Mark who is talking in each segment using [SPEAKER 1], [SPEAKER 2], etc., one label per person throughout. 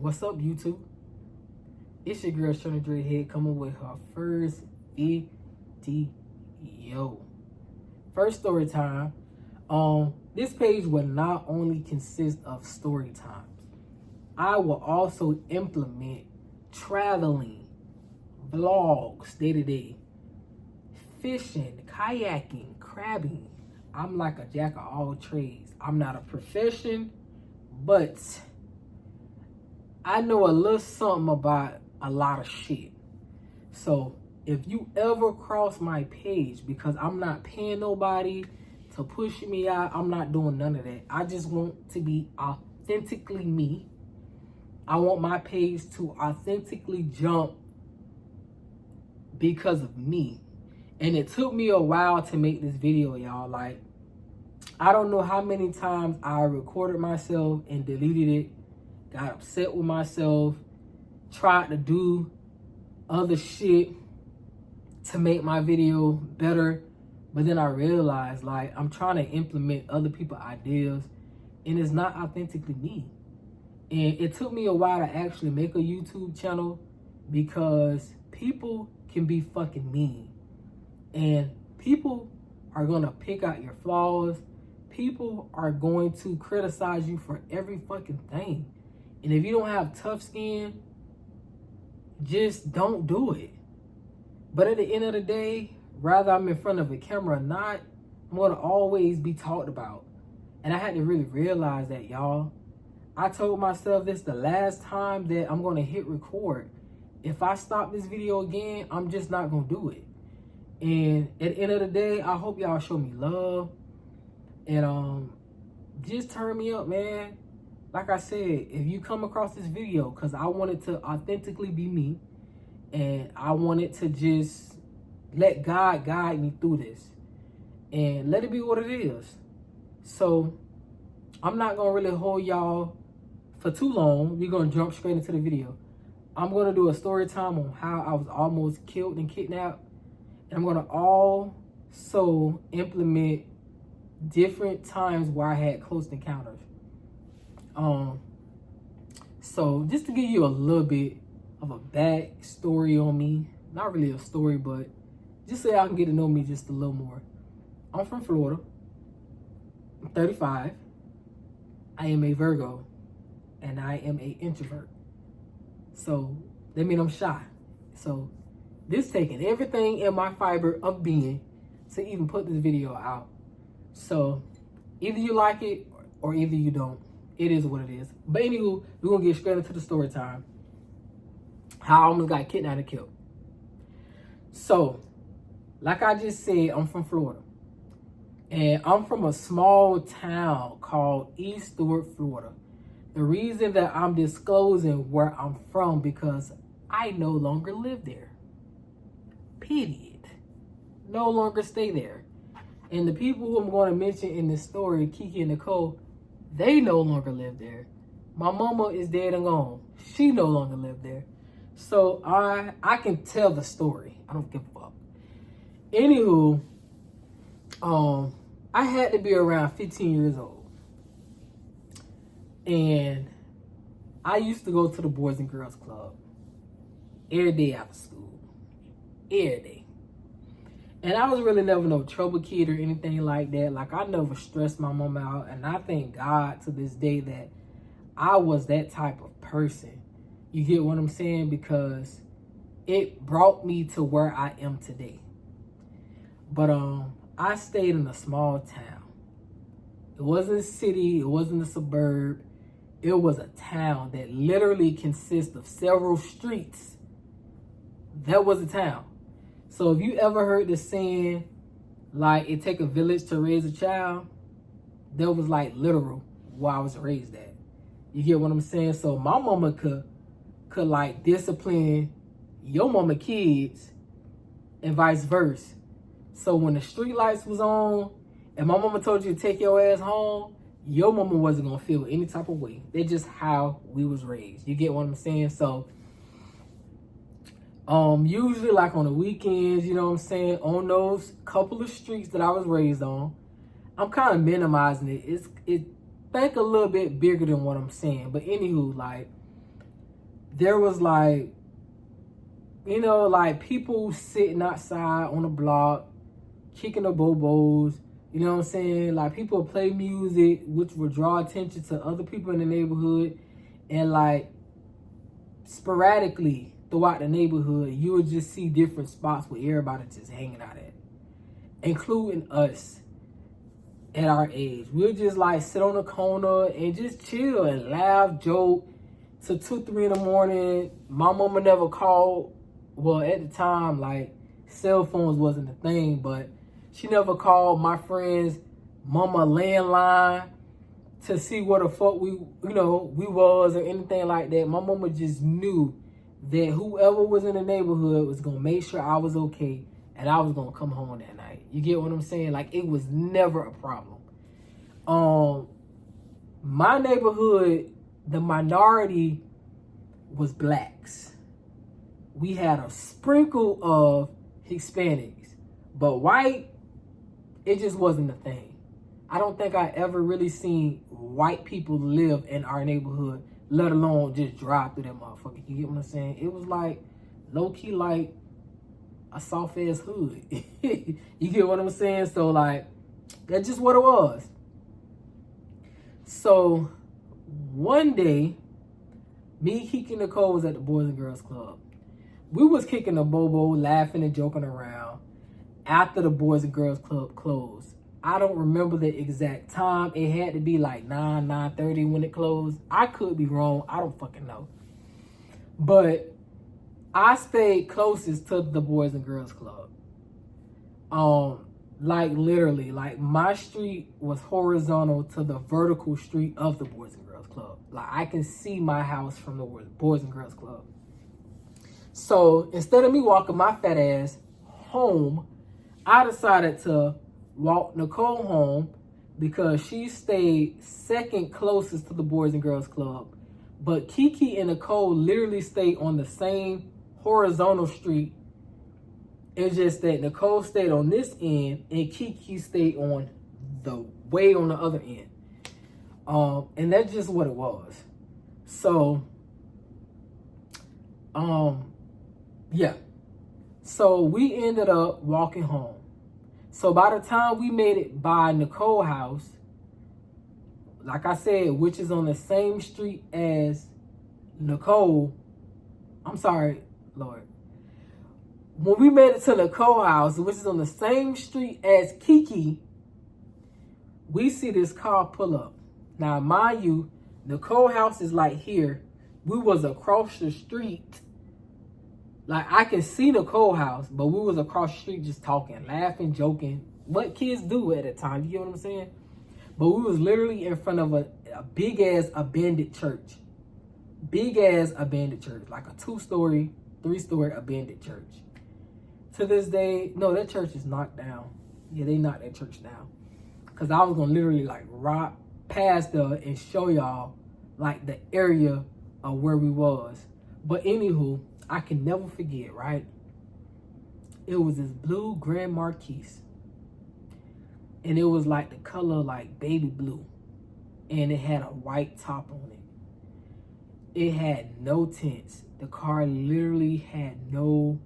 [SPEAKER 1] What's up, YouTube? It's your girl Shona Dreadhead coming with her first video. First story time. This page will not only consist of story times. I will also implement traveling, vlogs, day-to-day, fishing, kayaking, crabbing. I'm like a jack of all trades. I'm not a profession, but I know a little something about a lot of shit. So if you ever cross my page, because I'm not paying nobody to push me out, I'm not doing none of that. I just want to be authentically me. I want my page to authentically jump because of me. And it took me a while to make this video, y'all. Like, I don't know how many times I recorded myself and deleted it, got upset with myself, tried to do other shit to make my video better. But then I realized, like, I'm trying to implement other people's ideas and it's not authentically me. And it took me a while to actually make a YouTube channel because people can be fucking mean. And people are going to pick out your flaws. People are going to criticize you for every fucking thing. And if you don't have tough skin, just don't do it. But at the end of the day, whether I'm in front of a camera or not, I'm going to always be talked about. And I had to really realize that, y'all. I told myself this the last time that I'm going to hit record. If I stop this video again, I'm just not going to do it. And at the end of the day, I hope y'all show me love. And just turn me up, man. Like I said, if you come across this video, because I wanted to authentically be me, and I wanted to just let God guide me through this, and let it be what it is. So I'm not going to really hold y'all for too long. We're going to jump straight into the video. I'm going to do a story time on how I was almost killed and kidnapped. And I'm going to also implement different times where I had close encounters. So just to give you a little bit of a back story on me, not really a story, but just so y'all can get to know me just a little more. I'm from Florida. I'm 35. I am a Virgo, and I am an introvert. So that means I'm shy. So this taking everything in my fiber of being to even put this video out. So either you like it or either you don't. It is what it is. But anywho, we're going to get straight into the story time. How I almost got kidnapped and killed. So, like I just said, I'm from Florida. And I'm from a small town called East Stewart, Florida. The reason that I'm disclosing where I'm from because I no longer live there. Period. No longer stay there. And the people who I'm going to mention in this story, Kiki and Nicole, they no longer live there. My mama is dead and gone. She no longer live there. So I can tell the story. I don't give a fuck. Anywho, I had to be around 15 years old. And I used to go to the Boys and Girls Club every day after school. Every day. And I was really never no trouble kid or anything like that. Like, I never stressed my mom out. And I thank God to this day that I was that type of person. You get what I'm saying? Because it brought me to where I am today. But I stayed in a small town. It wasn't a city. It wasn't a suburb. It was a town that literally consists of several streets. That was a town. So if you ever heard the saying, like, it take a village to raise a child, that was like literal where I was raised at. You get what I'm saying? So my mama could like discipline your mama kids and vice versa. So when the street lights was on and my mama told you to take your ass home, your mama wasn't gonna feel any type of way. That's just how we was raised. You get what I'm saying? So usually like on the weekends, you know what I'm saying, on those couple of streets that I was raised on, I'm kind of minimizing it. It think a little bit bigger than what I'm saying. But anywho, like, there was like, you know, like people sitting outside on the block, kicking the bobos, you know what I'm saying? Like people play music, which would draw attention to other people in the neighborhood. And like sporadically throughout the neighborhood, you would just see different spots where everybody just hanging out at, including us at our age. We'll just like sit on the corner and just chill and laugh, joke till 2, 3 in the morning. My mama never called. Well, at the time, like cell phones wasn't a thing, but she never called my friend's mama landline to see where the fuck we was or anything like that. My mama just knew that whoever was in the neighborhood was gonna make sure I was okay and I was gonna come home that night. You get what I'm saying? Like it was never a problem. My neighborhood, the minority was blacks. We had a sprinkle of Hispanics, but white, it just wasn't a thing. I don't think I ever really seen white people live in our neighborhood, let alone just drive through that motherfucker. You get what I'm saying? It was like low-key like a soft-ass hood. You get what I'm saying? So like, that's just what it was. So one day, me, Kiki, and Nicole was at the Boys and Girls Club. We was kicking the bobo, laughing and joking around after the Boys and Girls Club closed. I don't remember the exact time. It had to be like 9:30 when it closed. I could be wrong. I don't fucking know. But I stayed closest to the Boys and Girls Club. Like literally, like my street was horizontal to the vertical street of the Boys and Girls Club. Like I can see my house from the Boys and Girls Club. So instead of me walking my fat ass home, I decided to walk Nicole home because she stayed second closest to the Boys and Girls Club. But Kiki and Nicole literally stayed on the same horizontal street. It's just that Nicole stayed on this end and Kiki stayed on the way on the other end. And that's just what it was. So, yeah. So we ended up walking home. So by the time we made it by Nicole's house, like I said, which is on the same street as Nicole, I'm sorry, Lord. When we made it to Nicole's house, which is on the same street as Kiki, we see this car pull up. Now, mind you, Nicole's house is like here. We was across the street. Like, I can see Nicole's house, but we was across the street just talking, laughing, joking. What kids do at the time, you get what I'm saying? But we was literally in front of a big-ass abandoned church. Big-ass abandoned church. Like a 2-story, 3-story abandoned church. To this day, no, that church is knocked down. Yeah, they knocked that church down. Because I was going to literally, like, ride past there and show y'all, like, the area of where we was. But anywho, I can never forget, right? It was this blue Grand Marquis. And it was, like, the color, like, baby blue. And it had a white top on it. It had no tints. The car literally had no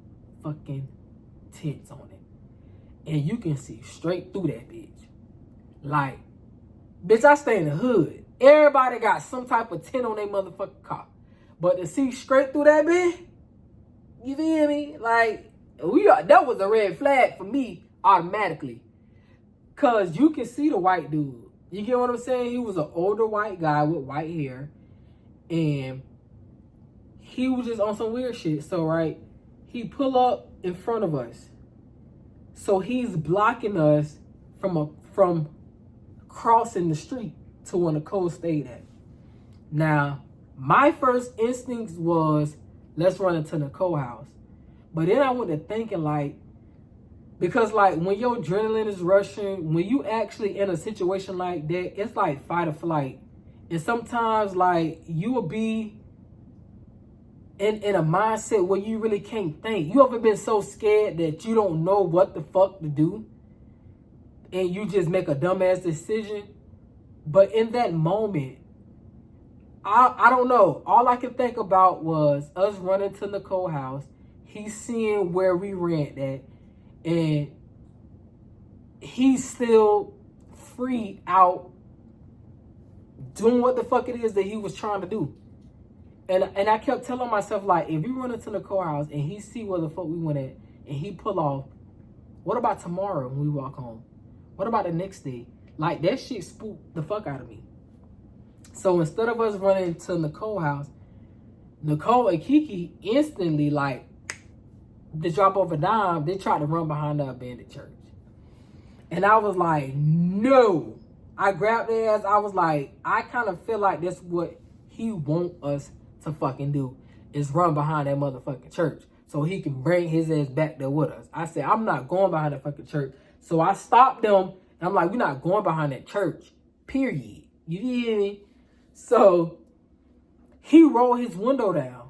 [SPEAKER 1] fucking tints on it. And you can see straight through that bitch. Like, bitch, I stay in the hood. Everybody got some type of tint on their motherfucking car. But to see straight through that bitch, you feel me? Like, that was a red flag for me automatically. Cause you can see the white dude. You get what I'm saying? He was an older white guy with white hair. And he was just on some weird shit. So, right, he pull up in front of us. So he's blocking us from crossing the street to where Nicole stayed at. Now, my first instinct was, let's run into Nicole's house. But then I went to thinking, like, because, like, when your adrenaline is rushing, when you actually in a situation like that, it's like fight or flight. And sometimes, like, you will be in a mindset where you really can't think. You ever been so scared that you don't know what the fuck to do? And you just make a dumbass decision? But in that moment, I don't know. All I could think about was us running to Nicole house. He's seeing where we rent at, and he's still free out doing what the fuck it is that he was trying to do. And I kept telling myself, like, if we run into Nicole house and he see where the fuck we went at and he pull off, what about tomorrow when we walk home? What about the next day? Like, that shit spooked the fuck out of me. So instead of us running to Nicole house, Nicole and Kiki instantly, like, to drop off a dime, they tried to run behind the abandoned church. And I was like, no. I grabbed their ass. I was like, I kind of feel like that's what he want us to fucking do, is run behind that motherfucking church so he can bring his ass back there with us. I said, I'm not going behind that fucking church. So I stopped them, and I'm like, we're not going behind that church, period. You hear me? So he rolled his window down,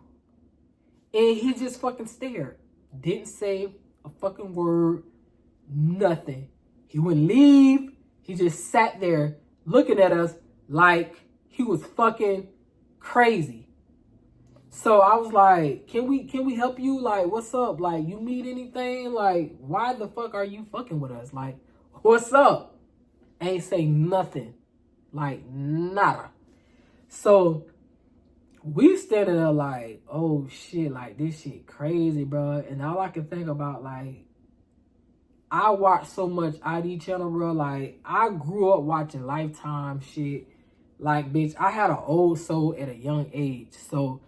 [SPEAKER 1] and he just fucking stared. Didn't say a fucking word, nothing. He wouldn't leave. He just sat there looking at us like he was fucking crazy. So I was like, can we help you? Like, what's up? Like, you need anything? Like, why the fuck are you fucking with us? Like, what's up? Ain't say nothing. Like, nada. So we standing there like, oh shit, like, this shit crazy, bro. And all I can think about, like, I watch so much ID channel, bro. Like, I grew up watching Lifetime shit. Like, bitch, I had an old soul at a young age. So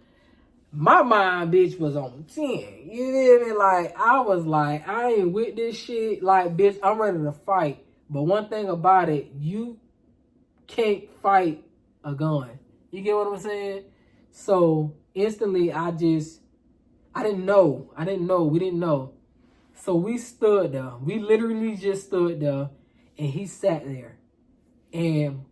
[SPEAKER 1] my mind, bitch, was on 10. You feel me? Like, I was like, I ain't with this shit. Like, bitch, I'm ready to fight. But one thing about it, you can't fight a gun. You get what I'm saying? So instantly, I didn't know. We didn't know. So we stood there. We literally just stood there, and he sat there. And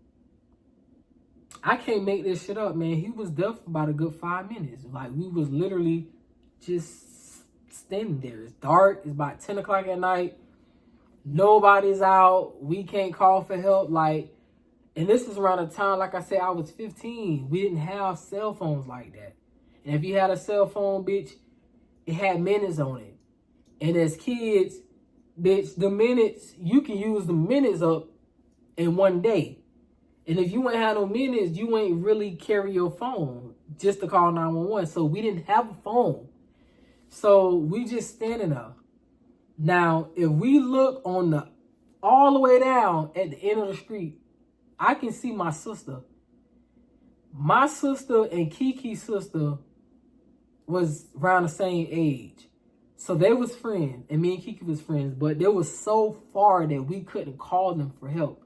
[SPEAKER 1] I can't make this shit up, man. He was there for about a good 5 minutes. Like, we was literally just standing there. It's dark. It's about 10 o'clock at night. Nobody's out. We can't call for help. Like, and this was around the time, like I said, I was 15. We didn't have cell phones like that. And if you had a cell phone, bitch, it had minutes on it. And as kids, bitch, the minutes, you can use the minutes up in one day. And if you ain't have no minutes, you ain't really carry your phone just to call 911. So we didn't have a phone. So we just standing up. Now, if we look on the all the way down at the end of the street, I can see my sister. My sister and Kiki's sister was around the same age. So they was friends, and me and Kiki was friends, but they was so far that we couldn't call them for help.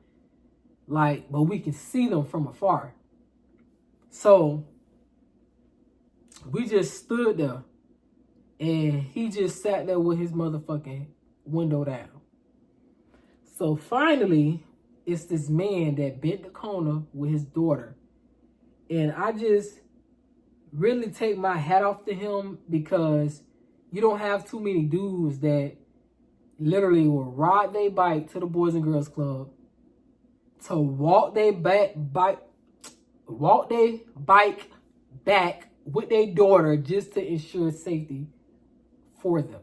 [SPEAKER 1] Like, but we can see them from afar. So we just stood there, and he just sat there with his motherfucking window down. So finally, it's this man that bent the corner with his daughter. And I just really take my hat off to him, because you don't have too many dudes that literally will ride their bike to the Boys and Girls Club, to walk their bike back with their daughter just to ensure safety for them.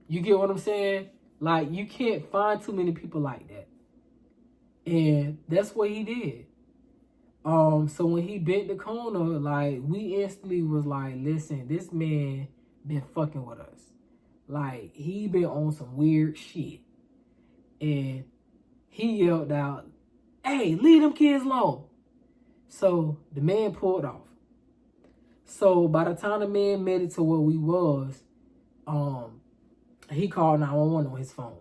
[SPEAKER 1] You get what I'm saying? Like, you can't find too many people like that. And that's what he did. So when he bent the corner, like, we instantly was like, listen, this man been fucking with us. Like, he been on some weird shit. And he yelled out, hey, leave them kids alone. So the man pulled off. So by the time the man made it to where we was, he called 911 on his phone.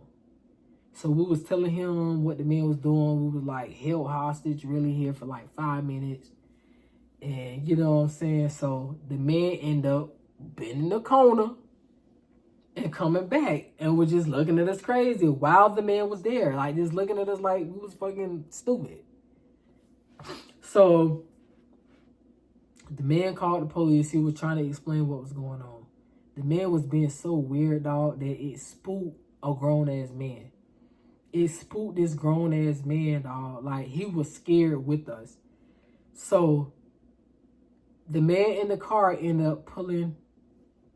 [SPEAKER 1] So we was telling him what the man was doing. We was like, held hostage, really here for like 5 minutes. And you know what I'm saying? So the man ended up bending the corner and coming back, and was just looking at us crazy while the man was there. Like, just looking at us like we was fucking stupid. So the man called the police. He was trying to explain what was going on. The man was being so weird, dog, that it spooked a grown-ass man. It spooked this grown-ass man, dog. Like, he was scared with us. So the man in the car ended up pulling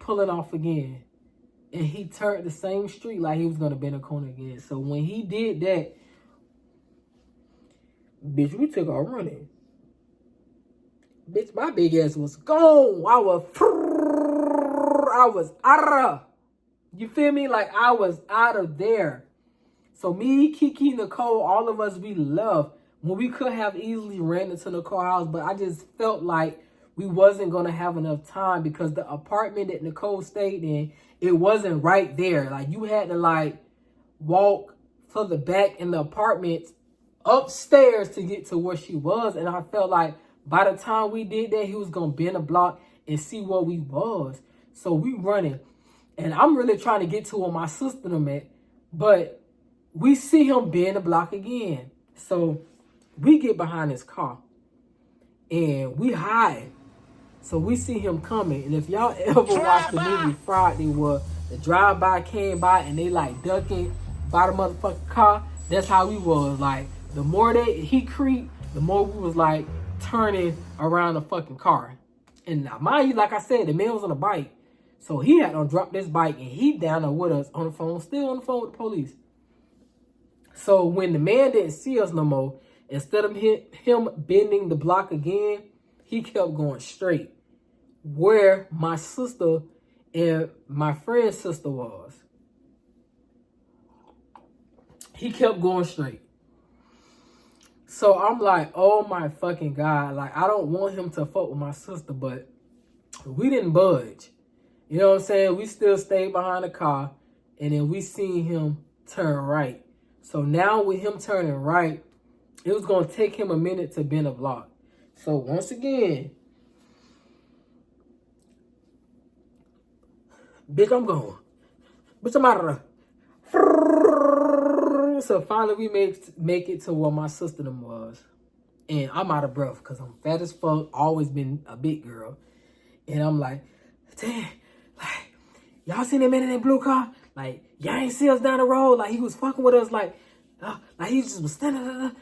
[SPEAKER 1] off again. And he turned the same street like he was going to bend a corner again. So when he did that, bitch, we took our running. Bitch, my big ass was gone. I was out of. You feel me? Like, I was out of there. So me, Kiki, Nicole, all of us, we left. When we could have easily ran into Nicole's house, but I just felt like we wasn't going to have enough time because the apartment that Nicole stayed in, it wasn't right there. Like, you had to, like, walk to the back in the apartment upstairs to get to where she was. And I felt like by the time we did that, he was going to bend a block and see where we was. So we running. And I'm really trying to get to where my sister them at. But we see him bend the block again. So we get behind his car. And we hide. So we see him coming. And if y'all ever watched the movie Friday where the drive-by came by and they like ducking by the motherfucking car, that's how we was. Like, the more that he creeped, the more we was like turning around the fucking car. And now, mind you, like I said, the man was on a bike. So he had to drop this bike and he down there with us on the phone, still on the phone with the police. So when the man didn't see us no more, instead of him bending the block again, he kept going straight where my sister and my friend's sister was. He kept going straight. So I'm like, oh my fucking God. Like, I don't want him to fuck with my sister, but we didn't budge. You know what I'm saying? We still stayed behind the car, and then we seen him turn right. So now with him turning right, it was going to take him a minute to bend a block. So once again, bitch, I'm going. Bitch, I'm out of there. So finally we make it to where my sister them was. And I'm out of breath because I'm fat as fuck, always been a big girl. And I'm like, damn, like, y'all seen that man in that blue car? Like, y'all ain't see us down the road. Like, he was fucking with us. Like he just was standing.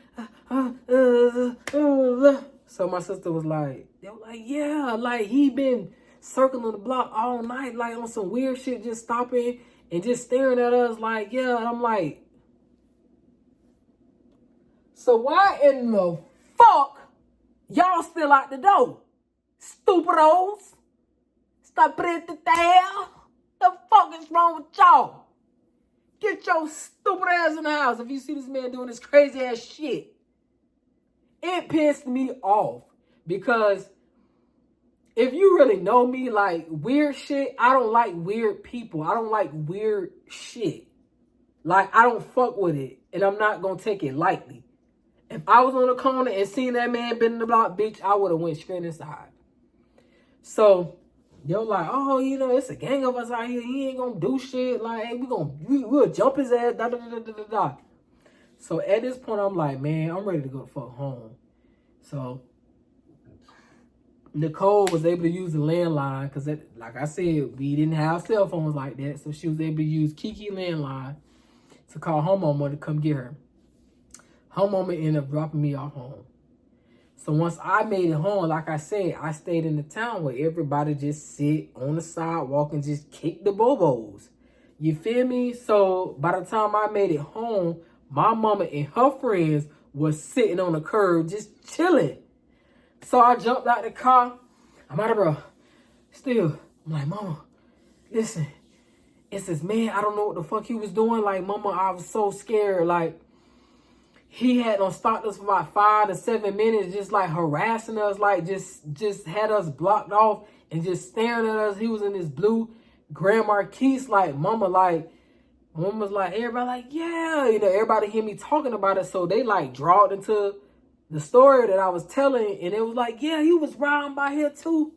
[SPEAKER 1] So my sister was like, they were like, yeah, like, he been circling the block all night, like, on some weird shit, just stopping and just staring at us, like, yeah. And I'm like, so why in the fuck y'all still out the door? Stupidos. Stop it the hell. The fuck is wrong with y'all? Get your stupid ass in the house if you see this man doing this crazy ass shit. It pissed me off because if you really know me, like, weird shit, I don't like weird people. I don't like weird shit. Like, I don't fuck with it, and I'm not gonna take it lightly. If I was on the corner and seen that man bending the block, bitch, I would have went straight inside. So they're like, oh, you know, it's a gang of us out here. He ain't gonna do shit. Like, hey, we'll jump his ass. Da, da, da, da, da, da. So at this point, I'm like, man, I'm ready to go the fuck home. So Nicole was able to use the landline because, like I said, we didn't have cell phones like that. So she was able to use Kiki landline to call her mama to come get her. Her mama ended up dropping me off home. So once I made it home, like I said, I stayed in the town where everybody just sit on the sidewalk and just kick the bobos. You feel me? So by the time I made it home, my mama and her friends was sitting on the curb just chilling. So I jumped out the car. I'm out of breath. Still, I'm like, Mama, listen, it's this man. I don't know what the fuck he was doing. Like, Mama, I was so scared. Like, he had stopped us for about 5 to 7 minutes, just like harassing us, like just had us blocked off and just staring at us. He was in this blue Grand Marquis, like, Mama's like, everybody like, yeah, you know, everybody hear me talking about it. So they like drawed into the story that I was telling, and it was like, yeah, he was riding by here too.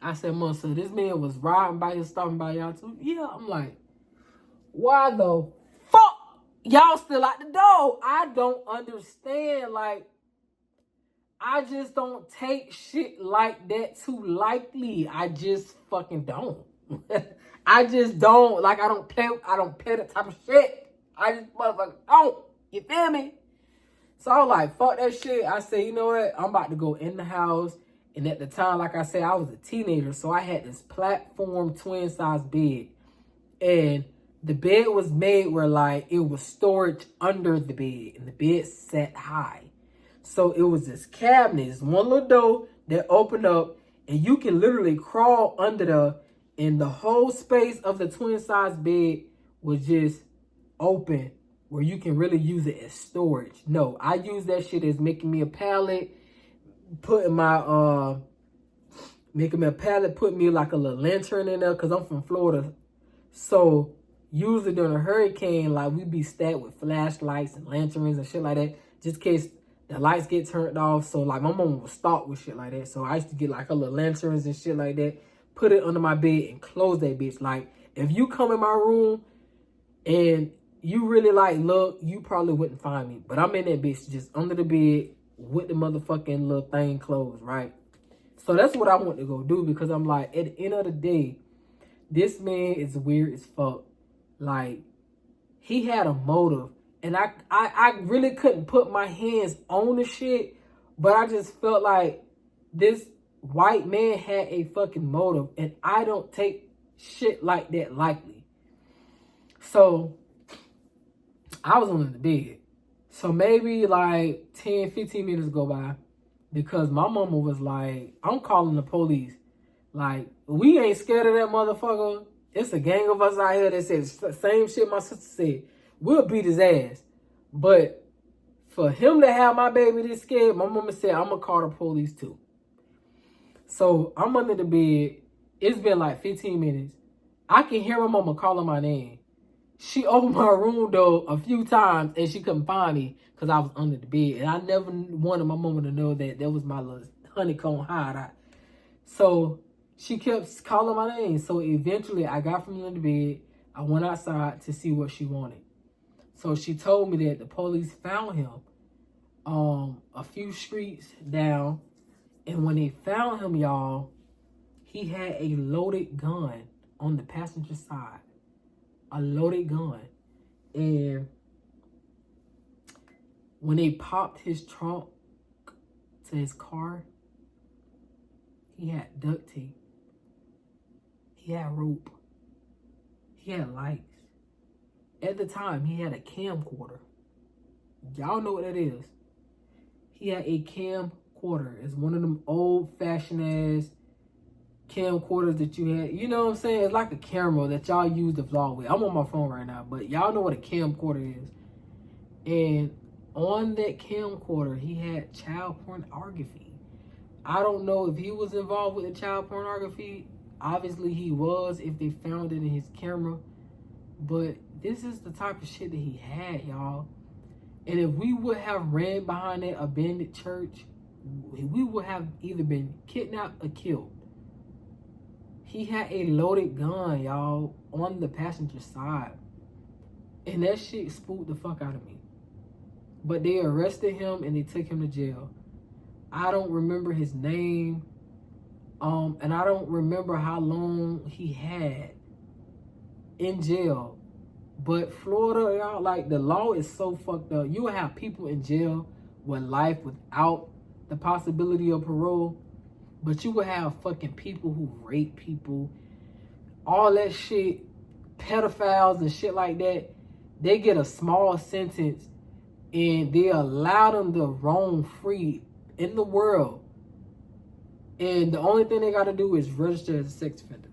[SPEAKER 1] I said, Mom, so this man was riding by here, stopping by y'all too? Yeah. I'm like, why the fuck y'all still at the door? I don't understand. Like, I just don't take shit like that too lightly. I just fucking don't. I just don't. Like, I don't play that type of shit. I just motherfucking don't. You feel me? So I was like, fuck that shit. I said, you know what? I'm about to go in the house. And at the time, like I said, I was a teenager. So I had this platform twin size bed. And the bed was made where like it was storage under the bed. And the bed sat high. So it was this cabinet, this one little door that opened up. And you can literally crawl under and the whole space of the twin size bed was just open where you can really use it as storage. No, I use that shit as making me a pallet, putting my making me a pallet, putting me like a little lantern in there because I'm from Florida. So usually during a hurricane, like we be stacked with flashlights and lanterns and shit like that, just in case the lights get turned off. So like my mom would start with shit like that. So I used to get like a little lanterns and shit like that, put it under my bed and close that bitch. Like if you come in my room and you really like look, you probably wouldn't find me. But I'm in that bitch just under the bed with the motherfucking little thing closed, right? So that's what I want to go do because I'm like, at the end of the day, this man is weird as fuck. Like, he had a motive. And I really couldn't put my hands on the shit, but I just felt like this white man had a fucking motive. And I don't take shit like that lightly. So I was on the bed. So maybe like 10, 15 minutes go by because my mama was like, I'm calling the police. Like, we ain't scared of that motherfucker. It's a gang of us out here that says the same shit my sister said. We'll beat his ass. But for him to have my baby this scared, my mama said, I'm going to call the police too. So I'm under the bed. It's been like 15 minutes. I can hear my mama calling my name. She opened my room door a few times and she couldn't find me because I was under the bed. And I never wanted my mama to know that was my little honeycomb hideout. So she kept calling my name. So eventually I got from under the bed. I went outside to see what she wanted. So she told me that the police found him a few streets down. And when they found him, y'all, he had a loaded gun on the passenger side. A loaded gun. And when they popped his trunk to his car, he had duct tape. He had rope. He had lights. At the time, he had a camcorder. Y'all know what that is. He had a camcorder. It's one of them old-fashioned ass camcorders that you had. You know what I'm saying? It's like a camera that y'all use to vlog with. I'm on my phone right now, but y'all know what a camcorder is. And on that camcorder, he had child pornography. I don't know if he was involved with the child pornography. Obviously, he was if they found it in his camera. But this is the type of shit that he had, y'all. And if we would have ran behind that abandoned church, we would have either been kidnapped or killed. He had a loaded gun, y'all, on the passenger side. And that shit spooked the fuck out of me. But they arrested him and they took him to jail. I don't remember his name. And I don't remember how long he had in jail. But Florida, y'all, like, the law is so fucked up. You will have people in jail with life without the possibility of parole. But you will have fucking people who rape people. All that shit. Pedophiles and shit like that. They get a small sentence and they allow them to roam free in the world. And the only thing they got to do is register as a sex offender.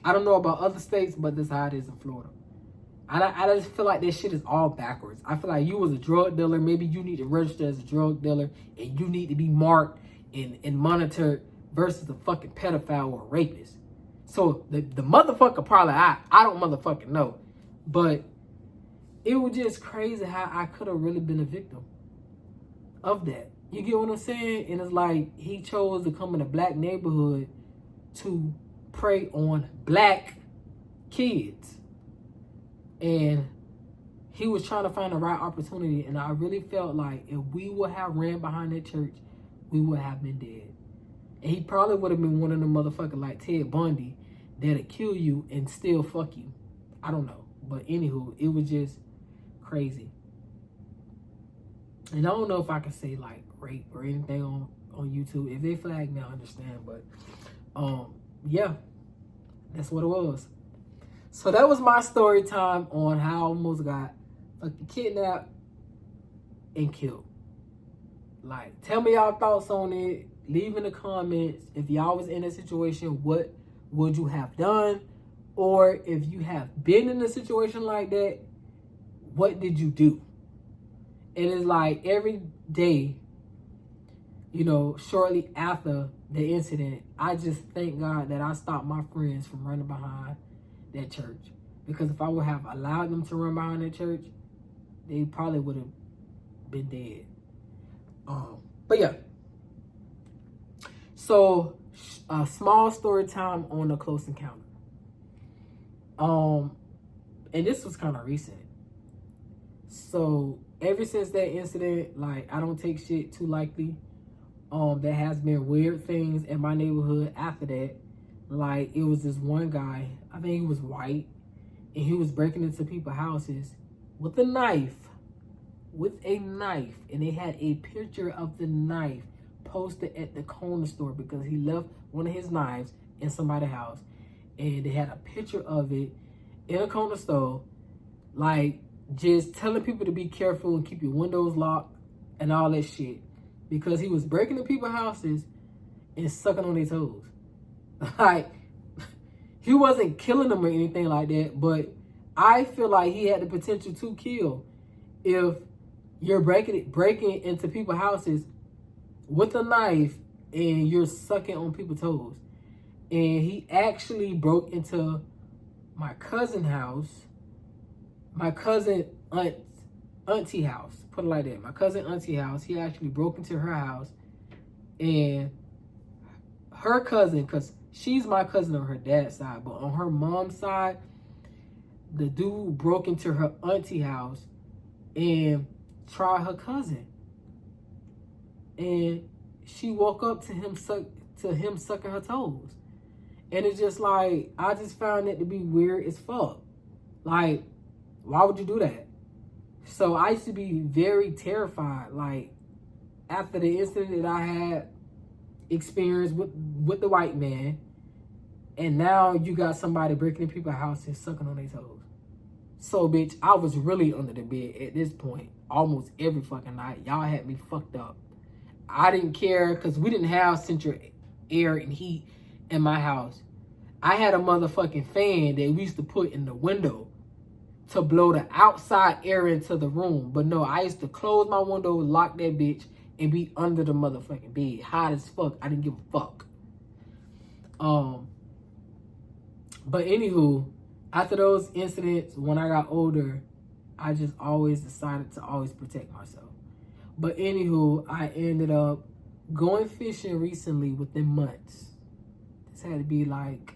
[SPEAKER 1] I don't know about other states, but this is how it is in Florida. I just feel like this shit is all backwards. I feel like you was a drug dealer. Maybe you need to register as a drug dealer and you need to be marked and monitored versus a fucking pedophile or a rapist. So the motherfucker probably, I don't motherfucking know. But it was just crazy how I could have really been a victim of that. You get what I'm saying? And it's like he chose to come in a black neighborhood to prey on black kids. And he was trying to find the right opportunity. And I really felt like if we would have ran behind that church, we would have been dead. And he probably would have been one of them motherfuckers like Ted Bundy that'll kill you and still fuck you. I don't know. But anywho, it was just crazy. And I don't know if I can say like rape or anything on YouTube. If they flag me, I understand. But yeah, that's what it was. So that was my story time on how I almost got fucking kidnapped and killed. Like, tell me y'all thoughts on it. Leave in the comments if y'all was in a situation, what would you have done? Or if you have been in a situation like that, what did you do? And it's like every day, you know, shortly after the incident, I just thank God that I stopped my friends from running behind that church. Because if I would have allowed them to run behind that church, they probably would have been dead. But yeah. So, a small story time on a close encounter. And this was kind of recent. So, ever since that incident, like, I don't take shit too lightly. There has been weird things in my neighborhood after that. Like, it was this one guy, I think he was white, and he was breaking into people's houses with a knife. And they had a picture of the knife posted at the corner store because he left one of his knives in somebody's house. And they had a picture of it in a corner store, like, just telling people to be careful and keep your windows locked and all that shit. Because he was breaking into people's houses and sucking on their toes. Like, he wasn't killing them or anything like that, but I feel like he had the potential to kill if you're breaking into people's houses with a knife and you're sucking on people's toes. And he actually broke into my cousin's house, my cousin auntie house, put it like that. My cousin auntie house, he actually broke into her house, and her cousin, because she's my cousin on her dad's side, but on her mom's side, the dude broke into her auntie house and tried her cousin. And she woke up to him sucking her toes. And it's just like, I just found it to be weird as fuck. Like, why would you do that? So I used to be very terrified, like, after the incident that I had experienced with the white man, and now you got somebody breaking in people's houses, sucking on their toes. So, bitch, I was really under the bed at this point almost every fucking night. Y'all had me fucked up. I didn't care because we didn't have central air and heat in my house. I had a motherfucking fan that we used to put in the window to blow the outside air into the room. But no, I used to close my window, lock that bitch, and be under the motherfucking bed. Hot as fuck. I didn't give a fuck. But anywho, after those incidents, when I got older, I just always decided to always protect myself. But anywho, I ended up going fishing recently within months. This had to be like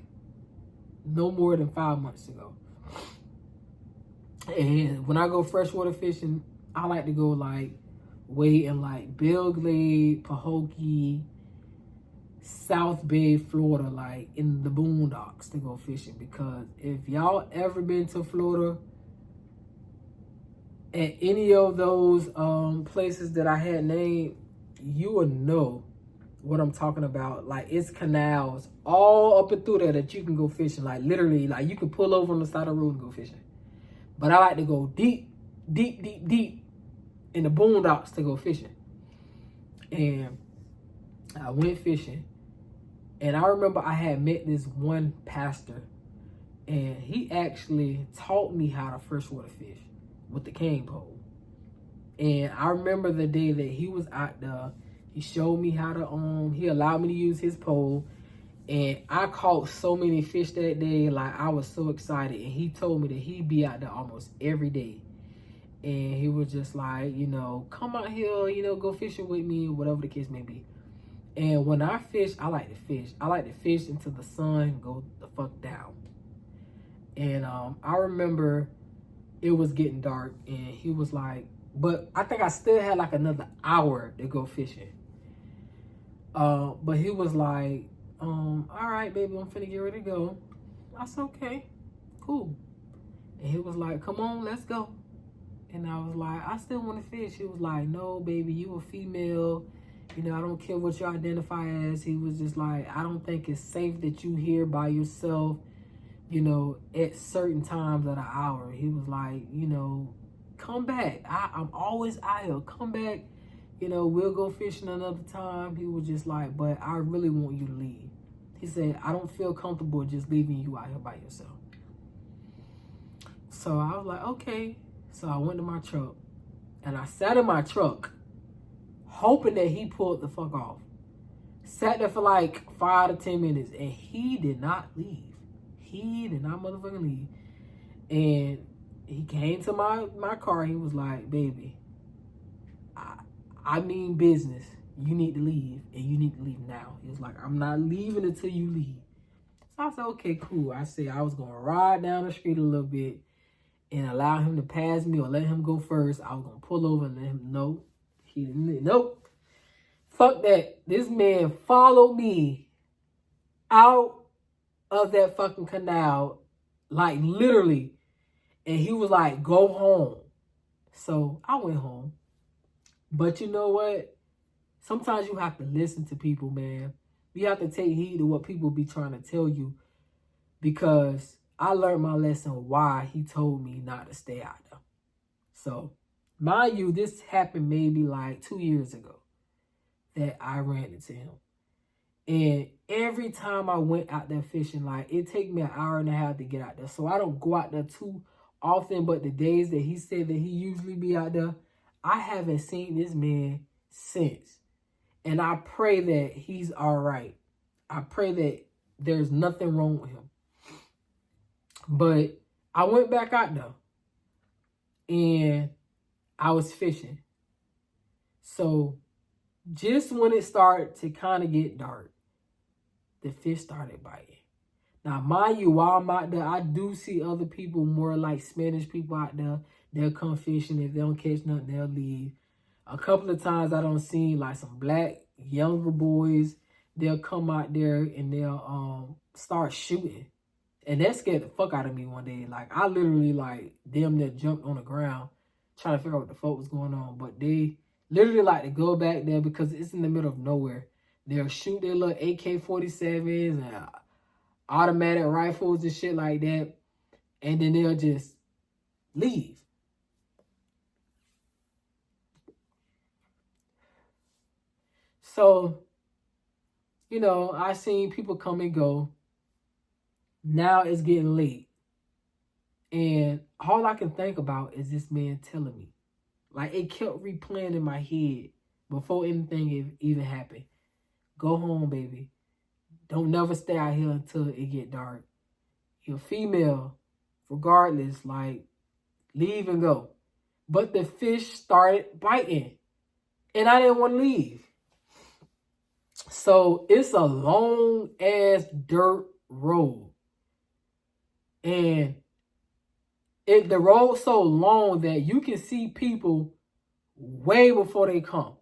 [SPEAKER 1] no more than 5 months ago. And when I go freshwater fishing, I like to go like way in like Belle Glade, Pahokee, South Bay, Florida, like in the boondocks to go fishing. Because if y'all ever been to Florida, at any of those places that I had named, you will know what I'm talking about. Like, it's canals all up and through there that you can go fishing. Like, literally, like, you can pull over on the side of the road and go fishing. But I like to go deep in the boondocks to go fishing. And I went fishing. And I remember I had met this one pastor. And he actually taught me how to freshwater fish with the cane pole. And I remember the day that he was out there, he showed me how to, he allowed me to use his pole. And I caught so many fish that day, like, I was so excited. And he told me that he'd be out there almost every day. And he was just like, you know, come out here, you know, go fishing with me, whatever the case may be. And when I fish, I like to fish. I like to fish until the sun goes the fuck down. And I remember it was getting dark, and he was like, but I think I still had like another hour to go fishing. But he was like, all right, baby, I'm finna get ready to go. I said, okay, cool. And he was like, come on, let's go. And I was like, I still want to fish. He was like, no, baby, you a female. You know, I don't care what you identify as. He was just like, I don't think it's safe that you here by yourself, you know, at certain times of the hour. He was like, you know, come back. I'm always out here. Come back. You know, we'll go fishing another time. He was just like, but I really want you to leave. He said, I don't feel comfortable just leaving you out here by yourself. So I was like, okay. So I went to my truck and I sat in my truck hoping that he pulled the fuck off. Sat there for like 5 to 10 minutes and he did not leave. He did not motherfucking leave. And he came to my car. He was like, baby, I mean business. You need to leave and you need to leave now. He was like, I'm not leaving until you leave. So I said, okay, cool. I said I was going to ride down the street a little bit and allow him to pass me or let him go first. I was going to pull over and let him know. He didn't. Nope. Fuck that. This man followed me out of that fucking canal, like literally. And he was like, go home. So I went home. But you know what? Sometimes you have to listen to people, man. You have to take heed to what people be trying to tell you. Because I learned my lesson why he told me not to stay out there. So, mind you, this happened maybe like 2 years ago that I ran into him. And every time I went out there fishing, like it take me an hour and a half to get out there. So I don't go out there too often, but the days that he said that he usually be out there, I haven't seen this man since. And I pray that he's all right. I pray that there's nothing wrong with him. But I went back out there and I was fishing. So just when it started to kind of get dark, the fish started biting. Now, mind you, while I'm out there, I do see other people, more like Spanish people out there. They'll come fishing. If they don't catch nothing, they'll leave. A couple of times I don't see like some black younger boys. They'll come out there and they'll start shooting. And that scared the fuck out of me one day. Like, I literally, like, damn near jumped on the ground trying to figure out what the fuck was going on. But they literally like to go back there because it's in the middle of nowhere. They'll shoot their little AK-47s and automatic rifles and shit like that. And then they'll just leave. So, you know, I seen people come and go. Now it's getting late. And all I can think about is this man telling me. Like, it kept replaying in my head before anything even happened. Go home, baby. Don't never stay out here until it get dark. You're female. Regardless, like, leave and go. But the fish started biting. And I didn't want to leave. So, it's a long-ass dirt road. And the road's so long that you can see people way before they come.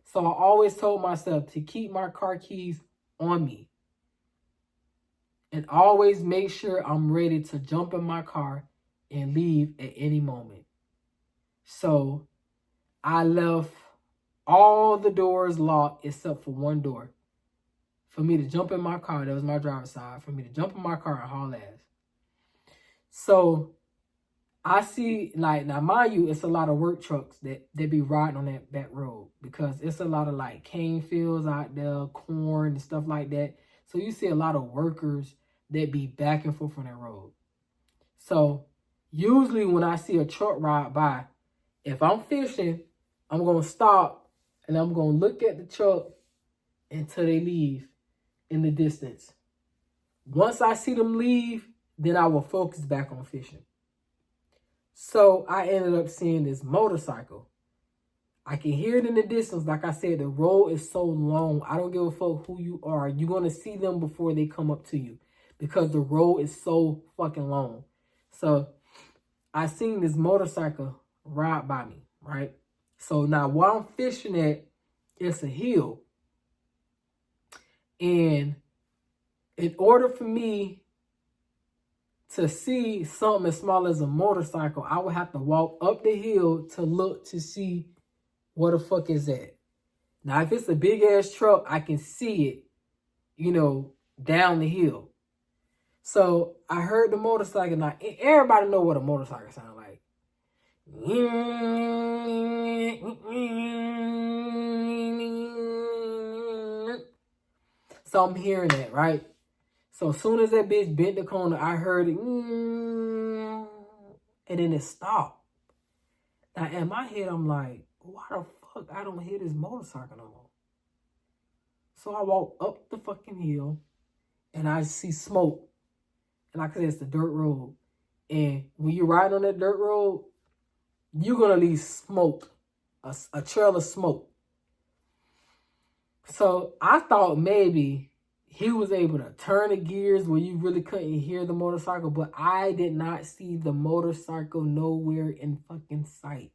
[SPEAKER 1] So I always told myself to keep my car keys on me. And always make sure I'm ready to jump in my car and leave at any moment. So I left all the doors locked except for one door. For me to jump in my car, that was my driver's side, for me to jump in my car and haul ass. So I see, like, now mind you, it's a lot of work trucks that be riding on that back road because it's a lot of like cane fields out there, corn and stuff like that. So you see a lot of workers that be back and forth on that road. So usually when I see a truck ride by, if I'm fishing, I'm going to stop and I'm going to look at the truck until they leave in the distance. Once I see them leave, then I will focus back on fishing. So I ended up seeing this motorcycle. I can hear it in the distance. Like I said, the road is so long. I don't give a fuck who you are. You're going to see them before they come up to you because the road is so fucking long. So I seen this motorcycle ride by me, right? So now while I'm fishing at, it's a hill. And in order for me to see something as small as a motorcycle, I would have to walk up the hill to look to see what the fuck is that. Now, if it's a big ass truck, I can see it, you know, down the hill. So I heard the motorcycle. Now, everybody know what a motorcycle sounds like. So I'm hearing that, right? So as soon as that bitch bent the corner, I heard it, and then it stopped. Now in my head, I'm like, why the fuck I don't hear this motorcycle no more? So I walk up the fucking hill, and I see smoke. And like I said, it's the dirt road. And when you ride on that dirt road, you're gonna leave smoke, a trail of smoke. So I thought maybe he was able to turn the gears where you really couldn't hear the motorcycle, but I did not see the motorcycle nowhere in fucking sight.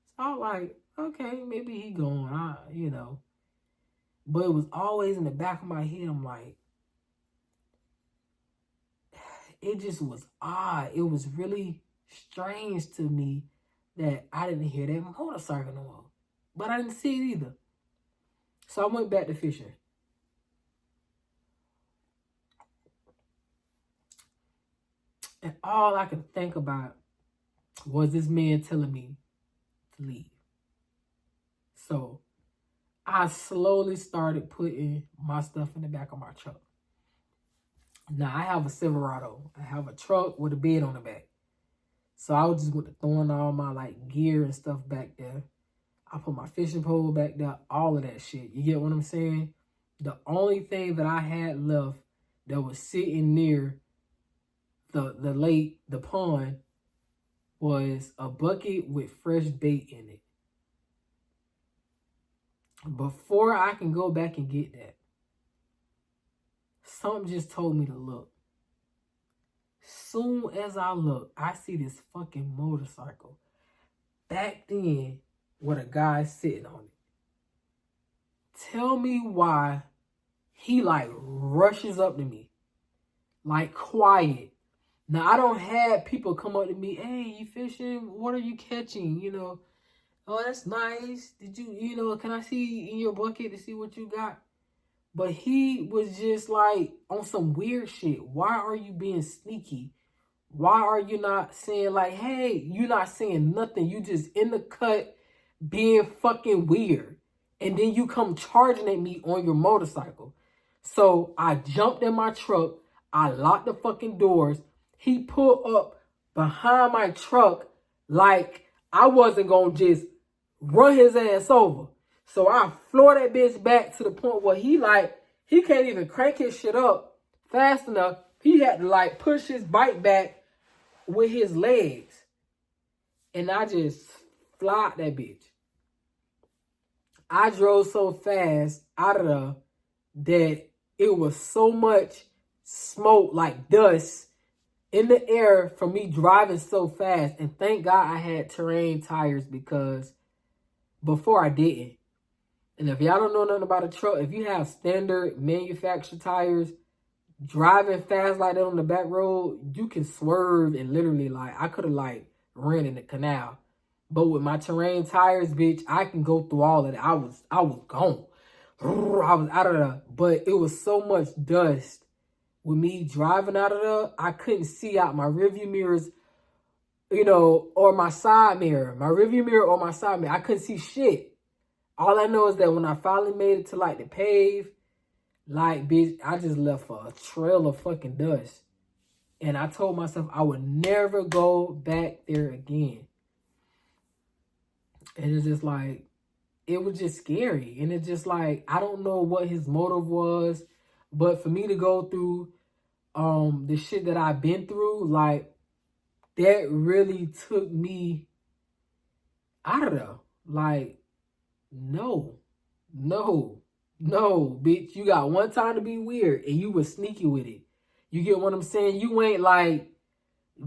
[SPEAKER 1] So I was like, okay, maybe he gone, you know. But it was always in the back of my head. I'm like, it just was odd. It was really strange to me that I didn't hear that motorcycle no more. But I didn't see it either. So I went back to fishing. And all I could think about was this man telling me to leave. So I slowly started putting my stuff in the back of my truck. Now, I have a Silverado. I have a truck with a bed on the back. So I was just went to throwing all my like gear and stuff back there. I put my fishing pole back there, all of that shit. You get what I'm saying? The only thing that I had left that was sitting near the pond was a bucket with fresh bait in it. Before I can go back and get that, something just told me to look. Soon as I look, I see this fucking motorcycle back then with a guy sitting on it. Tell me why he like rushes up to me, like quiet. Now, I don't have people come up to me, hey, you fishing? What are you catching? You know, oh, that's nice. Did you know, can I see in your bucket to see what you got? But he was just like on some weird shit. Why are you being sneaky? Why are you not saying like, hey, you're not saying nothing. You just in the cut being fucking weird. And then you come charging at me on your motorcycle. So I jumped in my truck. I locked the fucking doors. He pulled up behind my truck like I wasn't going to just run his ass over. So I floored that bitch back to the point where he can't even crank his shit up fast enough. He had to like push his bike back with his legs. And I just flied that bitch. I drove so fast out of there that it was so much smoke, like dust, in the air from me driving so fast. And thank God I had terrain tires, because before I didn't. And if y'all don't know nothing about a truck, if you have standard manufactured tires, driving fast like that on the back road, you can swerve and literally like, I could have like ran in the canal. But with my terrain tires, bitch, I can go through all of that. I was gone. I was out of there. But it was so much dust. With me driving out of there, I couldn't see out my rearview mirrors, you know, or my side mirror. My rearview mirror or my side mirror. I couldn't see shit. All I know is that when I finally made it to like the pave, like, bitch, I just left a trail of fucking dust. And I told myself I would never go back there again. And it's just like, it was just scary. And it's just like, I don't know what his motive was. But for me to go through the shit that I've been through, like, that really took me out of there. Like, no, bitch. You got one time to be weird and you was sneaky with it. You get what I'm saying? You ain't like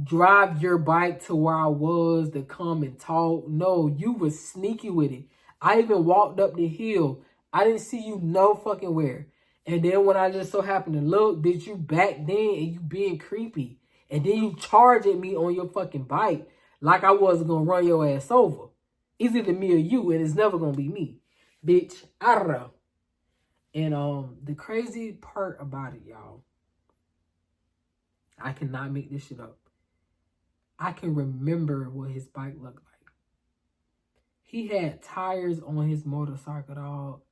[SPEAKER 1] drive your bike to where I was to come and talk. No, you was sneaky with it. I even walked up the hill. I didn't see you no fucking where. And then when I just so happened to look, bitch, you back then and you being creepy. And then you charge at me on your fucking bike like I wasn't gonna run your ass over. It's either me or you, and it's never gonna be me. Bitch, I don't know. And the crazy part about it, y'all, I cannot make this shit up. I can remember what his bike looked like. He had tires on his motorcycle, dog.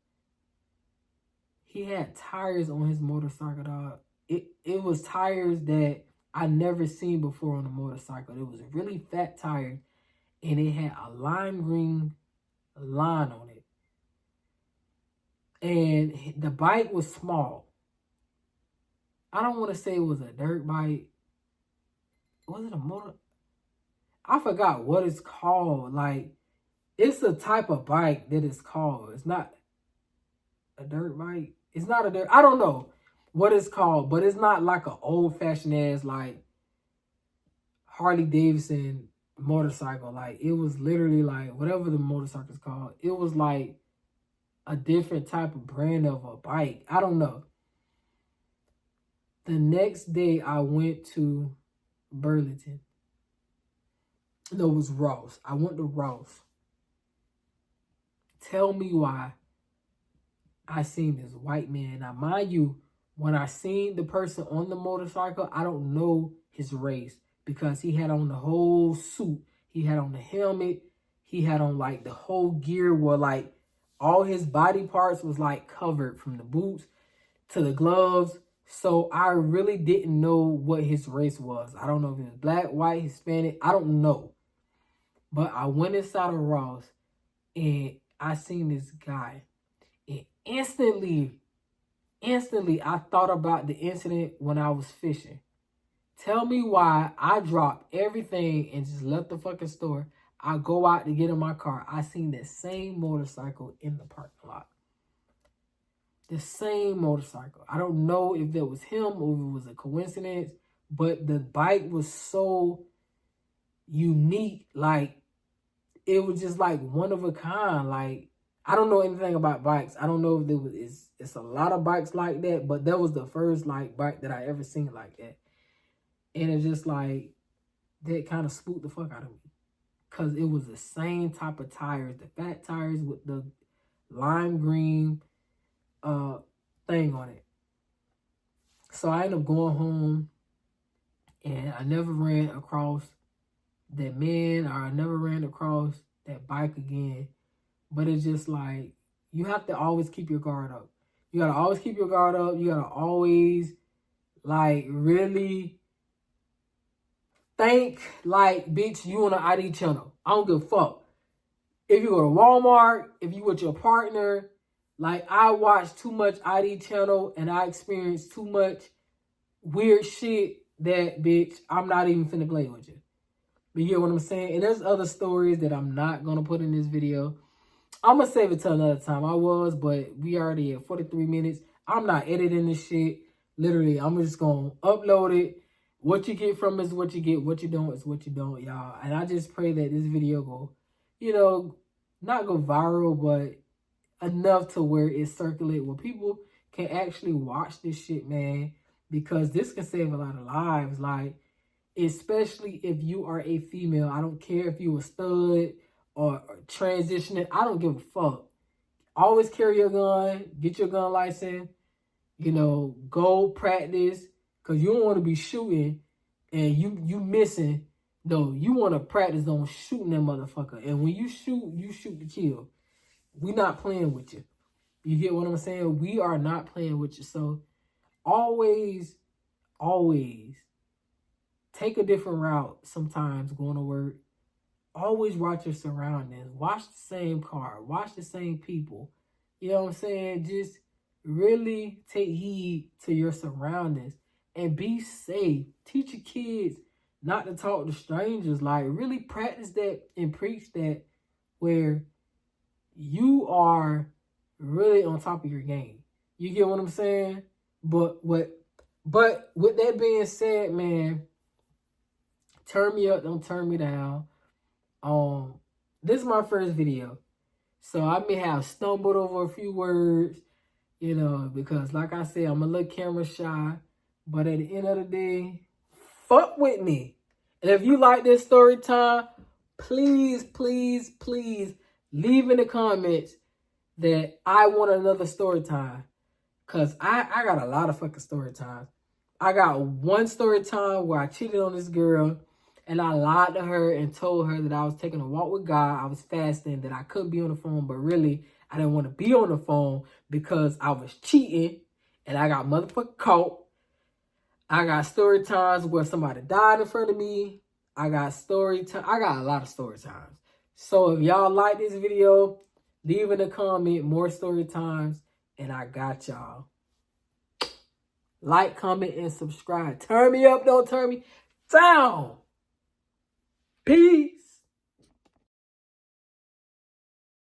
[SPEAKER 1] He had tires on his motorcycle, dog. It was tires that I never seen before on a motorcycle. It was really fat tires, and it had a lime green line on it. And the bike was small. I don't want to say it was a dirt bike. Was it a motor? I forgot what it's called. Like, it's a type of bike that it's called. It's not a dirt bike. It's not a dirt. I don't know what it's called, but it's not like an old-fashioned ass, like, Harley Davidson motorcycle. Like, it was literally like, whatever the motorcycle's called, it was like a different type of brand of a bike. I don't know. The next day I went to Burlington. No, it was Ross. I went to Ross. Tell me why I seen this white man. Now, mind you, when I seen the person on the motorcycle, I don't know his race because he had on the whole suit. He had on the helmet. He had on like the whole gear where like all his body parts was like covered from the boots to the gloves. So I really didn't know what his race was. I don't know if he was black, white, Hispanic. I don't know. But I went inside of Ross and I seen this guy. And instantly, I thought about the incident when I was fishing. Tell me why I dropped everything and just left the fucking store. I go out to get in my car. I seen that same motorcycle in the parking lot. The same motorcycle. I don't know if that was him or if it was a coincidence, but the bike was so unique. Like, it was just like one of a kind. Like, I don't know anything about bikes. I don't know if there was, it's a lot of bikes like that, but that was the first like bike that I ever seen like that. And it's just like, that kind of spooked the fuck out of me. Because it was the same type of tires, the fat tires with the lime green thing on it. So I ended up going home and I never ran across that man, or I never ran across that bike again. But it's just like, you have to always keep your guard up. You got to always keep your guard up. You got to always like really think like, bitch, you on an ID channel. I don't give a fuck. If you go to Walmart, if you with your partner, like, I watch too much ID channel and I experience too much weird shit that, bitch, I'm not even finna play with you. But you get what I'm saying? And there's other stories that I'm not going to put in this video. I'm going to save it till another time. But we already at 43 minutes. I'm not editing this shit. Literally, I'm just going to upload it. What you get from it is what you get. What you don't is what you don't, y'all. And I just pray that this video go, you know, not go viral, but enough to where it circulate, where people can actually watch this shit, man. Because this can save a lot of lives. Like, especially if you are a female. I don't care if you a stud or transitioning. I don't give a fuck. Always carry your gun. Get your gun license. You know, go practice. Because you don't want to be shooting and you missing. No, you want to practice on shooting that motherfucker. And when you shoot to kill. We not playing with you. You get what I'm saying? We are not playing with you. So always take a different route sometimes going to work. Always watch your surroundings. Watch the same car. Watch the same people. You know what I'm saying? Just really take heed to your surroundings and be safe. Teach your kids not to talk to strangers. Like, really practice that and preach that, where you are really on top of your game. You get what I'm saying? But with that being said, man, turn me up, don't turn me down. This is my first video, so I may have stumbled over a few words, you know, because like I said, I'm a little camera shy. But at the end of the day, fuck with me. And if you like this story time, please, please, please leave in the comments that I want another story time. Because I got a lot of fucking story times. I got one story time where I cheated on this girl and I lied to her and told her that I was taking a walk with God. I was fasting, that I could be on the phone, but really I didn't want to be on the phone because I was cheating and I got motherfucking caught. I got story times where somebody died in front of me. I got a lot of story times. So if y'all like this video, leave in a comment more story times and I got y'all. Like, comment, and subscribe. Turn me up, don't turn me down. Peace.